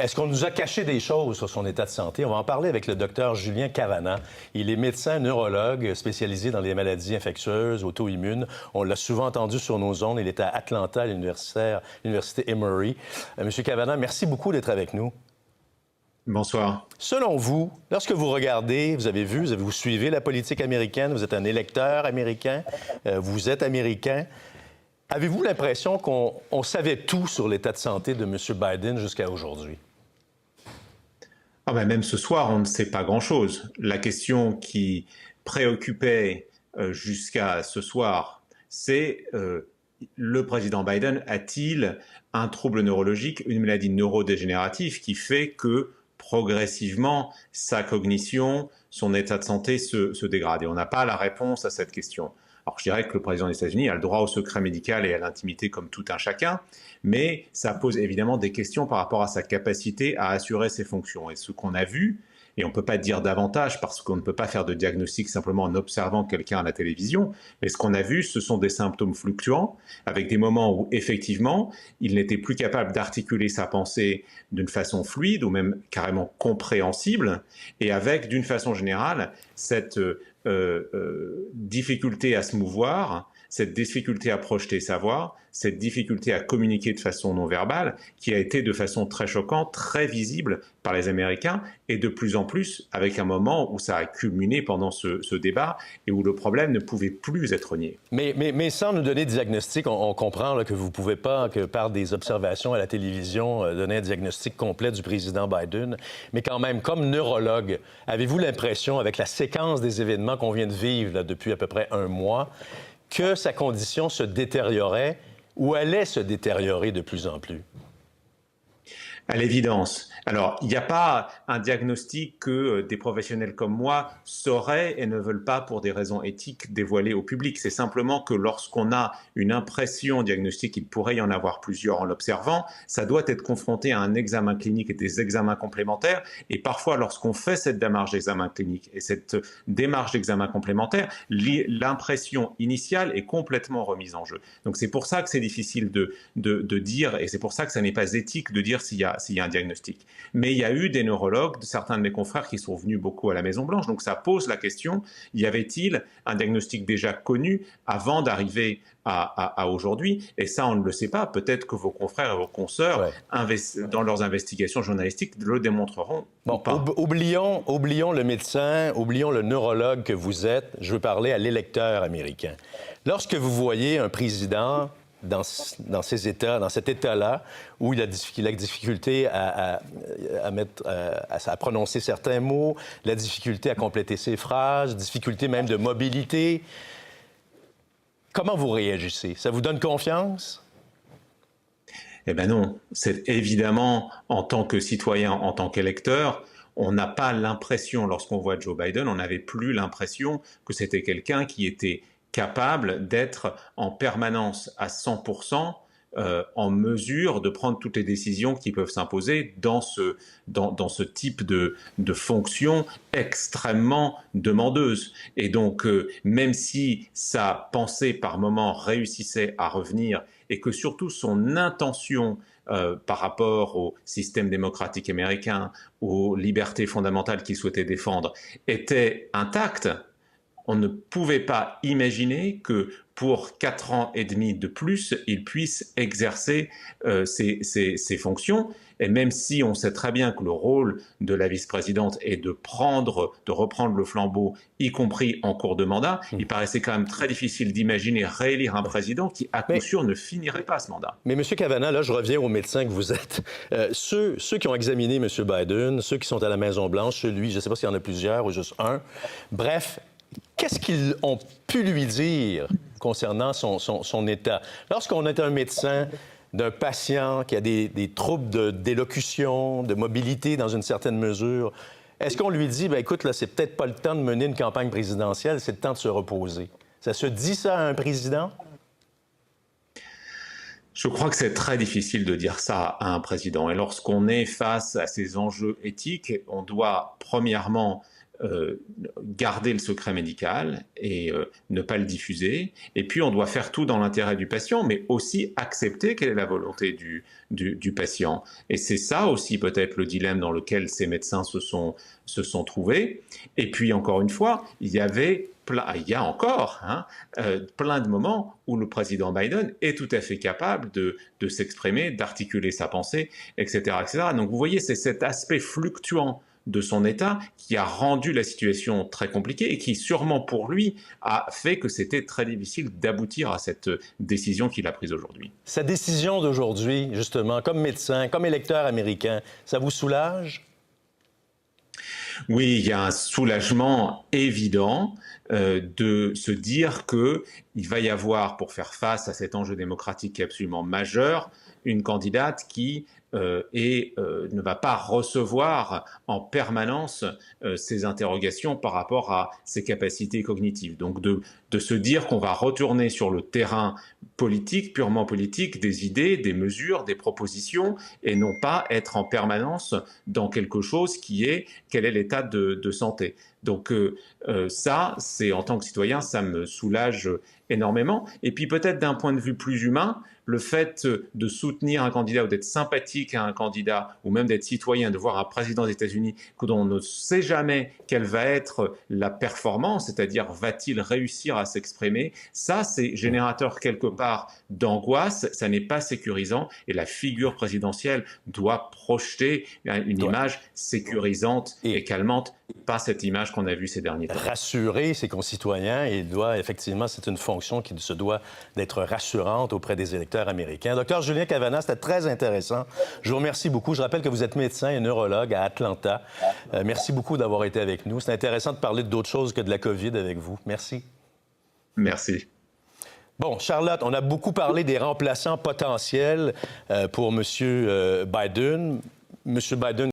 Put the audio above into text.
Est-ce qu'on nous a caché des choses sur son état de santé? On va en parler avec le docteur Julien Cavanagh. Il est médecin neurologue spécialisé dans les maladies infectieuses, auto-immunes. On l'a souvent entendu sur nos ondes. Il est à Atlanta, à l'université Emory. Monsieur Cavanagh, merci beaucoup d'être avec nous. Bonsoir. Selon vous, lorsque vous regardez, vous suivez la politique américaine, vous êtes un électeur américain, vous êtes américain, avez-vous l'impression qu'on savait tout sur l'état de santé de M. Biden jusqu'à aujourd'hui? Ah ben même ce soir, on ne sait pas grand-chose. La question qui préoccupait jusqu'à ce soir, c'est le président Biden a-t-il un trouble neurologique, une maladie neurodégénérative qui fait que progressivement sa cognition, son état de santé se dégrade? Et on n'a pas la réponse à cette question. Alors je dirais que le président des États-Unis a le droit au secret médical et à l'intimité comme tout un chacun, mais ça pose évidemment des questions par rapport à sa capacité à assurer ses fonctions. Et ce qu'on a vu, et on ne peut pas dire davantage parce qu'on ne peut pas faire de diagnostic simplement en observant quelqu'un à la télévision, mais ce qu'on a vu, ce sont des symptômes fluctuants, avec des moments où effectivement, il n'était plus capable d'articuler sa pensée d'une façon fluide ou même carrément compréhensible, et avec, d'une façon générale, cette difficulté à se mouvoir, cette difficulté à projeter sa voix, cette difficulté à communiquer de façon non verbale, qui a été de façon très choquante, très visible par les Américains, et de plus en plus avec un moment où ça a culminé pendant ce débat et où le problème ne pouvait plus être nié. Mais sans nous donner de diagnostic, on comprend là, que vous ne pouvez pas, que par des observations à la télévision, donner un diagnostic complet du président Biden. Mais quand même, comme neurologue, avez-vous l'impression, avec la séquence des événements qu'on vient de vivre là, depuis à peu près un mois, que sa condition se détériorait ou allait se détériorer de plus en plus? À l'évidence. Alors, il n'y a pas un diagnostic que des professionnels comme moi sauraient et ne veulent pas, pour des raisons éthiques, dévoiler au public. C'est simplement que lorsqu'on a une impression diagnostique, il pourrait y en avoir plusieurs en l'observant, ça doit être confronté à un examen clinique et des examens complémentaires. Et parfois, lorsqu'on fait cette démarche d'examen clinique et cette démarche d'examen complémentaire, l'impression initiale est complètement remise en jeu. Donc, c'est pour ça que c'est difficile de dire, et c'est pour ça que ça n'est pas éthique de dire s'il y a un diagnostic. Mais il y a eu des neurologues, certains de mes confrères qui sont venus beaucoup à la Maison-Blanche, donc ça pose la question, y avait-il un diagnostic déjà connu avant d'arriver à aujourd'hui? Et ça, on ne le sait pas. Peut-être que vos confrères et vos consoeurs, dans leurs investigations journalistiques, le démontreront ou pas. Oublions le médecin, oublions le neurologue que vous êtes. Je veux parler à l'électeur américain. Lorsque vous voyez un président dans cet état-là, où il a la difficulté à prononcer certains mots, la difficulté à compléter ses phrases, difficulté même de mobilité. Comment vous réagissez? Ça vous donne confiance? Eh bien non. C'est évidemment, en tant que citoyen, en tant qu'électeur, on n'a pas l'impression, lorsqu'on voit Joe Biden, on n'avait plus l'impression que c'était quelqu'un qui était capable d'être en permanence à 100% en mesure de prendre toutes les décisions qui peuvent s'imposer dans ce type de fonction extrêmement demandeuse. Et donc, même si sa pensée par moment réussissait à revenir et que surtout son intention par rapport au système démocratique américain, aux libertés fondamentales qu'il souhaitait défendre, était intacte, on ne pouvait pas imaginer que pour 4 ans et demi de plus, il puisse exercer ses fonctions. Et même si on sait très bien que le rôle de la vice-présidente est de reprendre le flambeau, y compris en cours de mandat, il paraissait quand même très difficile d'imaginer réélire un président qui, à coup sûr, ne finirait pas ce mandat. Mais M. Cavanagh, là, je reviens aux médecins que vous êtes. Ceux qui ont examiné M. Biden, ceux qui sont à la Maison-Blanche, celui, je ne sais pas s'il y en a plusieurs ou juste un, bref, qu'est-ce qu'ils ont pu lui dire concernant son état? Lorsqu'on est un médecin d'un patient qui a des troubles d'élocution, de mobilité dans une certaine mesure, est-ce qu'on lui dit, écoute, là, c'est peut-être pas le temps de mener une campagne présidentielle, c'est le temps de se reposer? Ça se dit ça à un président? Je crois que c'est très difficile de dire ça à un président. Et lorsqu'on est face à ces enjeux éthiques, on doit premièrement garder le secret médical et ne pas le diffuser. Et puis, on doit faire tout dans l'intérêt du patient, mais aussi accepter quelle est la volonté du patient. Et c'est ça aussi peut-être le dilemme dans lequel ces médecins se sont trouvés. Et puis, encore une fois, il y a encore plein de moments où le président Biden est tout à fait capable de s'exprimer, d'articuler sa pensée, etc., etc. Donc, vous voyez, c'est cet aspect fluctuant de son État qui a rendu la situation très compliquée et qui, sûrement pour lui, a fait que c'était très difficile d'aboutir à cette décision qu'il a prise aujourd'hui. Sa décision d'aujourd'hui, justement, comme médecin, comme électeur américain, ça vous soulage? Oui, il y a un soulagement évident de se dire qu'il va y avoir, pour faire face à cet enjeu démocratique qui est absolument majeur, une candidate qui ne va pas recevoir en permanence ces interrogations par rapport à ses capacités cognitives. Donc de se dire qu'on va retourner sur le terrain politique, purement politique, des idées, des mesures, des propositions, et non pas être en permanence dans quelque chose qui est quel est l'état de santé. Donc ça, c'est en tant que citoyen, ça me soulage énormément. Et puis peut-être d'un point de vue plus humain, le fait de soutenir un candidat ou d'être sympathique à un candidat ou même d'être citoyen, de voir un président des États-Unis dont on ne sait jamais quelle va être la performance, c'est-à-dire va-t-il réussir à s'exprimer, ça c'est générateur quelque part d'angoisse, ça n'est pas sécurisant et la figure présidentielle doit projeter une image sécurisante et calmante, pas cette image qu'on a vue ces derniers temps. Rassurer ses concitoyens, il doit effectivement, c'est une fonction qui se doit d'être rassurante auprès des électeurs américains. Docteur Julien Cavanagh, c'était très intéressant. Je vous remercie beaucoup. Je rappelle que vous êtes médecin et neurologue à Atlanta. Merci beaucoup d'avoir été avec nous. C'est intéressant de parler d'autres choses que de la COVID avec vous. Merci. Merci. Bon, Charlotte, on a beaucoup parlé des remplaçants potentiels pour M. Biden. M. Biden